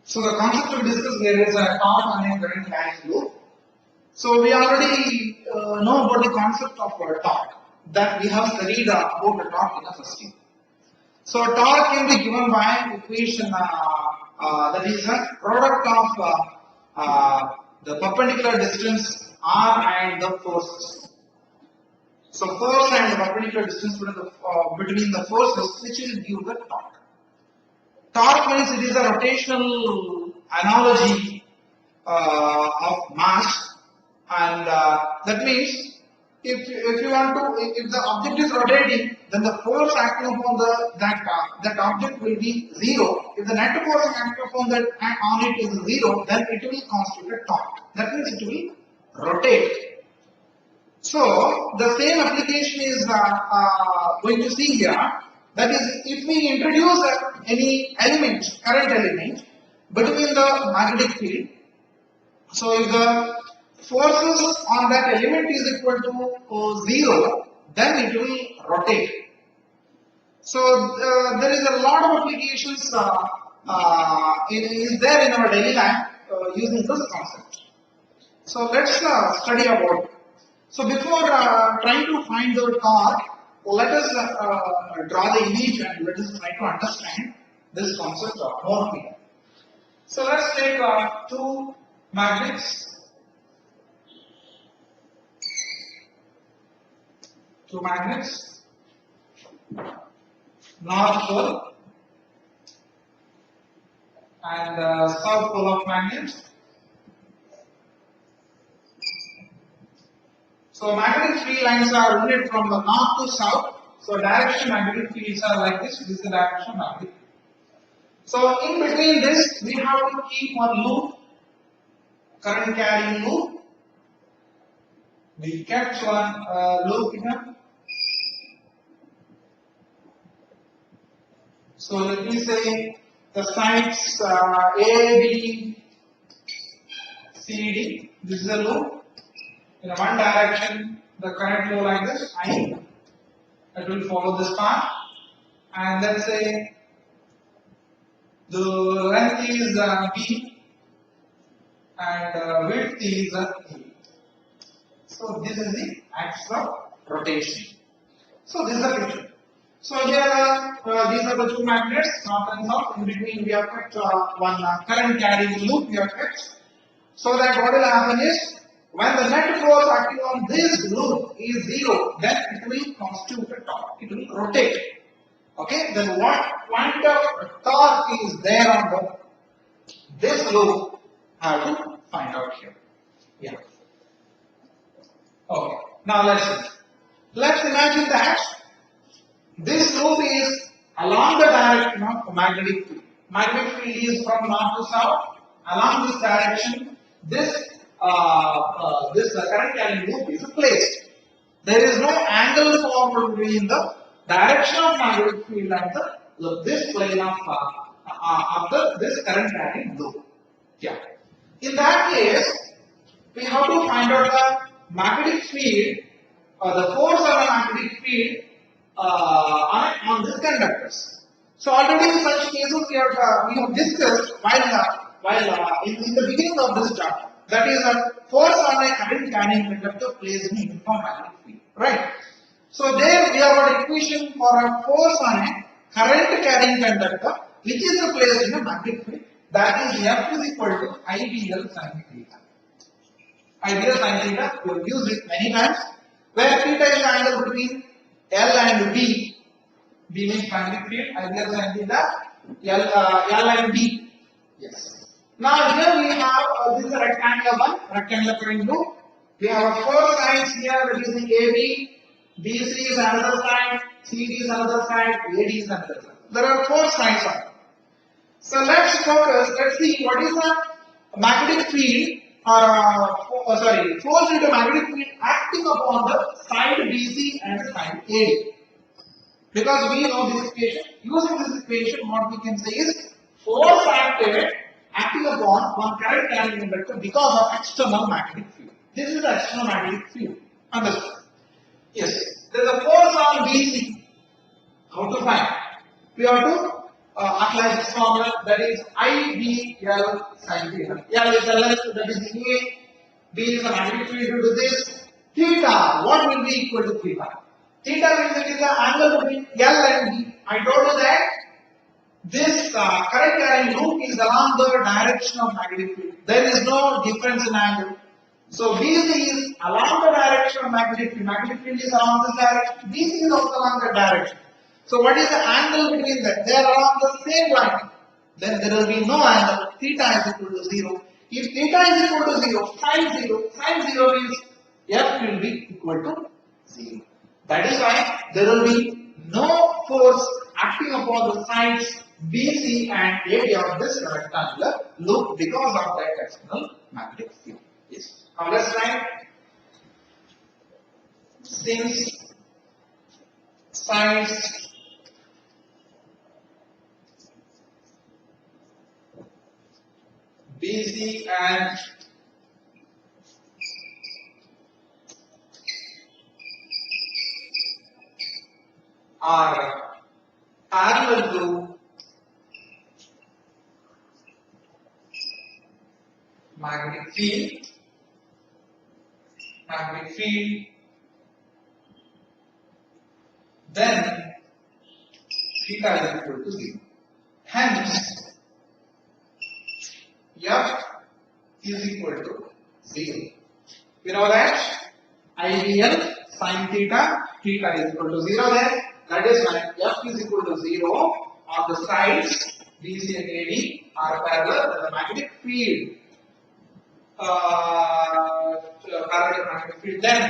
So the concept to discuss here is a torque on a current carrying loop. So we already know about the concept of torque, that we have studied about the torque in the first year. So torque can be given by equation that is a product of the perpendicular distance r and the forces. So force and the perpendicular distance between the forces, which will give the torque. Torque means it is a rotational analogy of mass, and that means if you want to, if the object is rotating, then the force acting upon that object will be zero. If the net force acting upon it is zero, then it will constitute a torque. That means it will rotate. So the same application is going to see here. That is, if we introduce any element, current element, between the magnetic field, so if the forces on that element is equal to 0, then it will rotate. So there is a lot of applications is there in our daily life using this concept. So let's study about it. So before trying to find the torque, let us draw the image and let us try to understand this concept more clearly. So let's take two magnets. Two magnets, north pole and south pole of magnet. So magnetic field lines are routed from the north to south. So direction magnetic fields are like this. This is the direction of magnetic field. So in between this, we have to keep one loop, current carrying loop. We kept one loop here. So let me say the sides A, B, C, D. This is a loop. In one direction, the current flow like this, I. It will follow this path. And let's say the length is B and width is A. So this is the axis of rotation. So this is the picture. So here these are the two magnets, north and south. In between we have kept one current carrying loop we have kept. So that what will happen is, when the net force acting on this loop is 0, then it will constitute a torque. It will rotate. Okay, then what point of torque is there on this loop? I have to find out here. Yeah. Okay. Now let's imagine that this loop is along the direction of magnetic field. Magnetic field is from north to south. Along this direction, this current carrying loop is placed. There is no angle formed between the direction of magnetic field and this plane of this current carrying loop. Yeah. In that case, we have to find out the magnetic field or the force of the magnetic field on these conductors. So already in such cases we have discussed while in the beginning of this chapter. That is a force on a current carrying conductor placed in a uniform magnetic field. Right? So there we have an equation for a force on a current carrying conductor which is placed in a magnetic field. That is F is equal to ideal sin theta. Ideal sin theta, we have used it many times, where theta is the angle between L and B. B means magnetic field, ideal sin theta, L and B. Yes. Now here we have this is a rectangular current loop. We have four sides here, that is the AB, BC is another side, CD is another side, AD is another side. There are four sides on it. So let's see what is the magnetic field force into magnetic field acting upon the side BC and side AD. Because we know this equation, using this equation what we can say is force acting upon one current carrying conductor because of external magnetic field. This is the external magnetic field. Understood? Yes. There is a force on BC. How to find? We have to apply this formula, that is IBL sin theta. L is the length, that is A. B is the magnetic field due to this. Theta, what will be equal to theta? Theta means it is the angle between L and B. I told you that this current carrying loop is along the direction of magnetic field. There is no difference in angle. So BC is along the direction of magnetic field. Magnetic field is along this direction. BC is also along that direction. So what is the angle between them? They are along the same line. Then there will be no angle. Theta is equal to 0. If theta is equal to 0, sin 0 means F will be equal to 0. That is why there will be no force acting upon the sides BC and AB of this rectangular loop because of that external magnetic field. Yes. Now let's write, since sides BC and are parallel to magnetic field, then theta is equal to 0. Hence, F is equal to 0. You know that IBL sin theta, theta is equal to 0 there. That is why F is equal to 0 on the sides BC and AB are parallel to the magnetic field. Parallel to magnetic field. Then,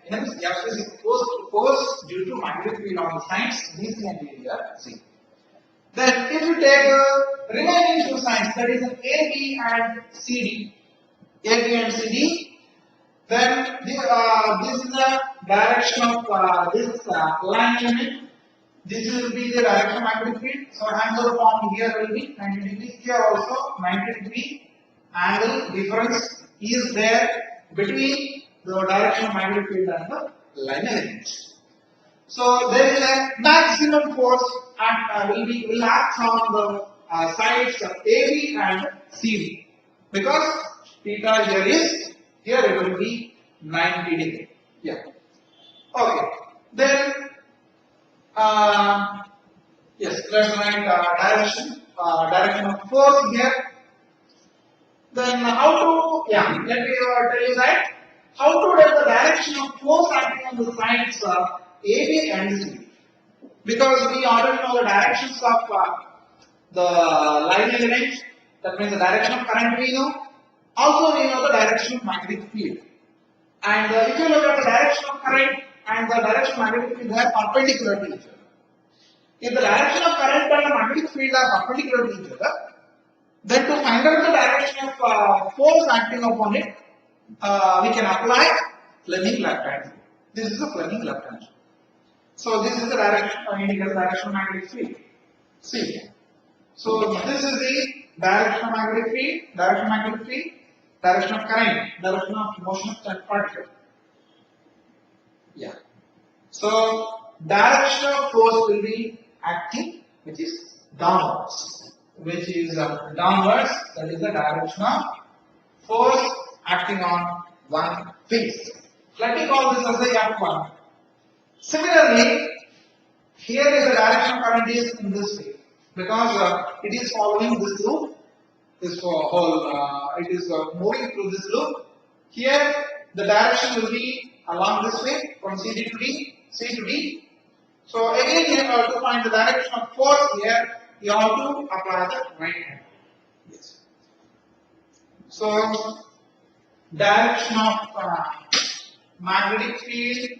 hence F is opposed to force due to magnetic field on the sides BC and AB are 0. Then, if you take the remaining two sides, that is AB and CD, then this is the direction of this line element. This will be the direction of magnetic field. So, angle formed here will be 90 degrees. Here also 90 degree angle difference is there between the direction of magnetic field and the line element. So, there is a maximum force will act on the sides of AB and CD because theta here it will be 90 degree. Yeah. Okay. Then yes, let's write direction of force here. Then how to let me tell you that how to get the direction of force acting on the sides of AB and CD. Because we already know the directions of the line element, that means the direction of current we know. Also we know the direction of magnetic field. And if you look at the direction of current and the direction of magnetic field, they are perpendicular to each other. If the direction of current and the magnetic field are perpendicular to each other, then to find out the direction of force acting upon it, we can apply Fleming left hand. This is the Fleming left hand. So this is the direction, indicates the direction of magnetic field. See. So this is the direction of magnetic field, direction of current, direction of motion of charged particle. Yeah. So direction of force will be acting, which is downwards. That is the direction of force acting on one face. Let me call this as the F1. Similarly, here is the direction of current is in this way because it is following this loop, this whole, it is moving through this loop. Here, the direction will be along this way from C to D. So again, here to find the direction of force here, you have to apply the right hand. Yes. So direction of magnetic field.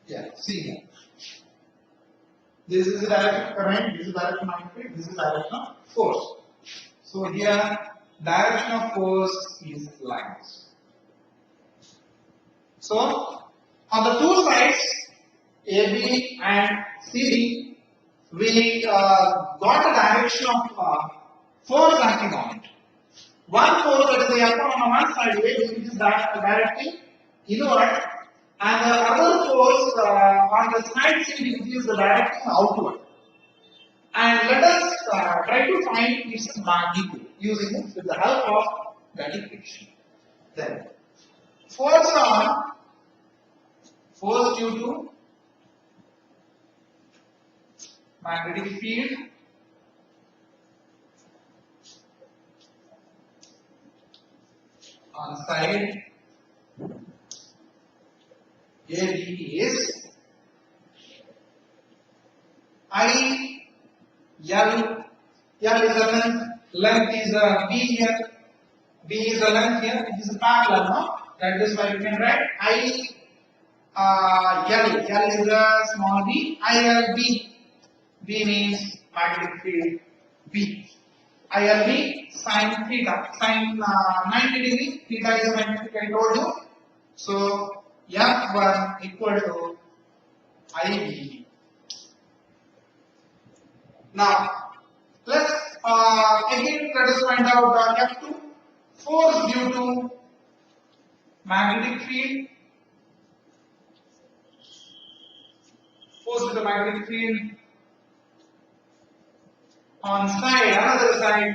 Yeah, see here. This is the direction of current, this is the direction of magnetic field, this is the direction of force. So here, direction of force is like this. So, on the two sides, AB and CD, we got the direction of force acting on it. One force, that is the F1 on one side, which is directing inward, and the other force on the side CD, which is directing outward. And let us try to find its magnitude using it with the help of that equation. Then, force due to magnetic field on side AB is I L. L is a length is a B here. B is a length here. It is parallel, no? That is why we can write I L. L is a small b. I L B. B means magnetic field B. I L B sin theta. Sin 90 degree. Theta is magnetic, I told you. So F1 equal to IB. Now, let's again let us find out F2. Force due to magnetic field. Force due to magnetic field on side, another side,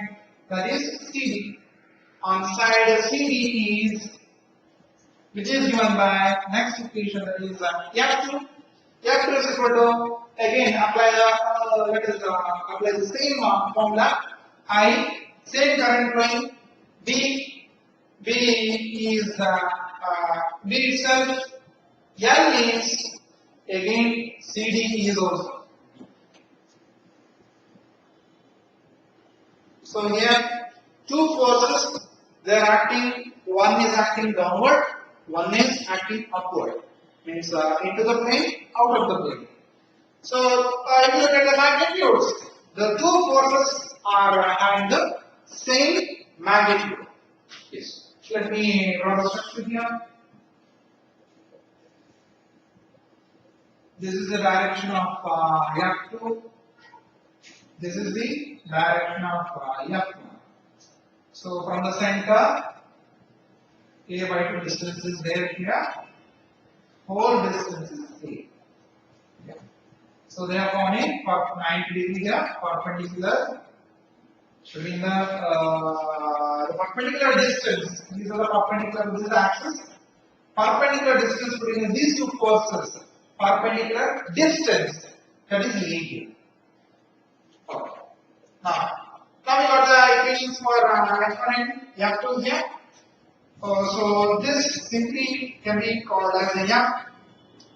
that is CD. On side CD is, which is given by next equation, that is F2. F2 is equal to, again apply the let us apply the same formula. I, same current flowing. B is B itself. L is again CD is also. So here two forces, they are acting. One is acting downward, one is acting upward. Means into the plane, out of the plane. So if you look at the magnitudes, the two forces are having the same magnitude. Yes. Let me draw the structure here. This is the direction of F2. This is the direction of F1. So from the center, A by 2 distance is there here. Whole distance is A. Yeah. So they are forming 90 degree here, perpendicular. Showing the perpendicular distance. These are the perpendicular to this axis. Perpendicular distance between these two forces. Perpendicular distance, that is area. Okay. Now we got the equations for F1 and F2 here. So this simply can be called as a M.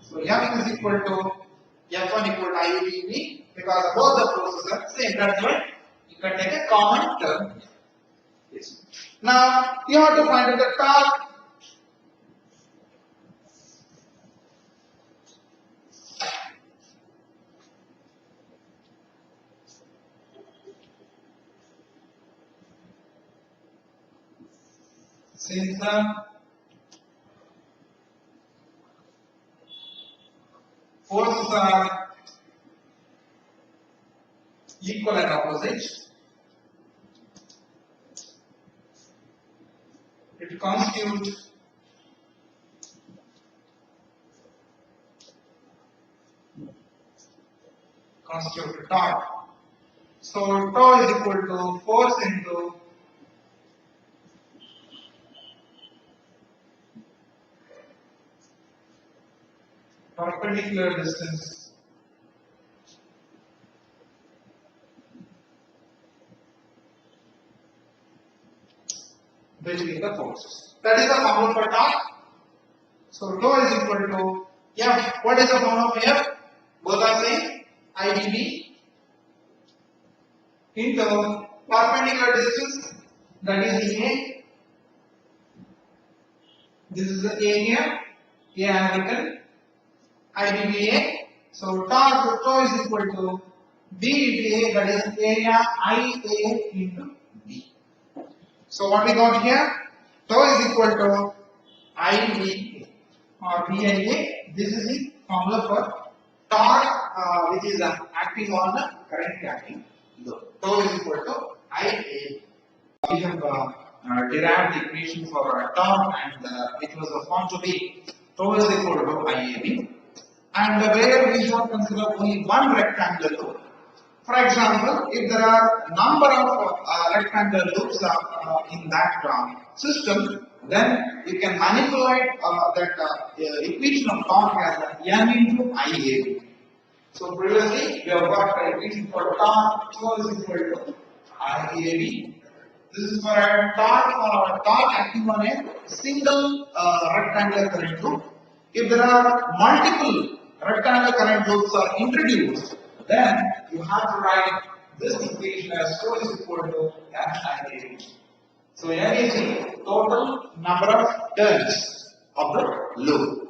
So M is equal to F1 equal to IUV because both the forces are same. That's why you can take a common term. Yes. Now you have to find out the torque. Since the forces are equal and opposite, it constitutes torque. So tau is equal to force into perpendicular distance between the forces. That is the formula for torque. So tau is equal to F. What is the formula for F? Both are same. IDB into perpendicular distance, that is A. This is the A here. A I have written. IDBA. So tau is equal to B into A, that is area IA into B. So what we got here? Tau is equal to IBA or BIA. This is the formula for torque which is acting on the current acting load. Tau is equal to IA. We have derived the equation for torque and which was found to be Tau is equal to IAB. And where we have considered only one rectangular loop. For example, if there are number of rectangular loops in that system, then you can manipulate that equation of torque as n into IAB. So previously we have got the equation for torque, Tau is equal to IAB. This is for a torque acting on a single rectangular current loop. If there are multiple rectangular current loops are introduced, then you have to write this equation as Tau is equal to NIAB. So N is the total number of turns of the loop.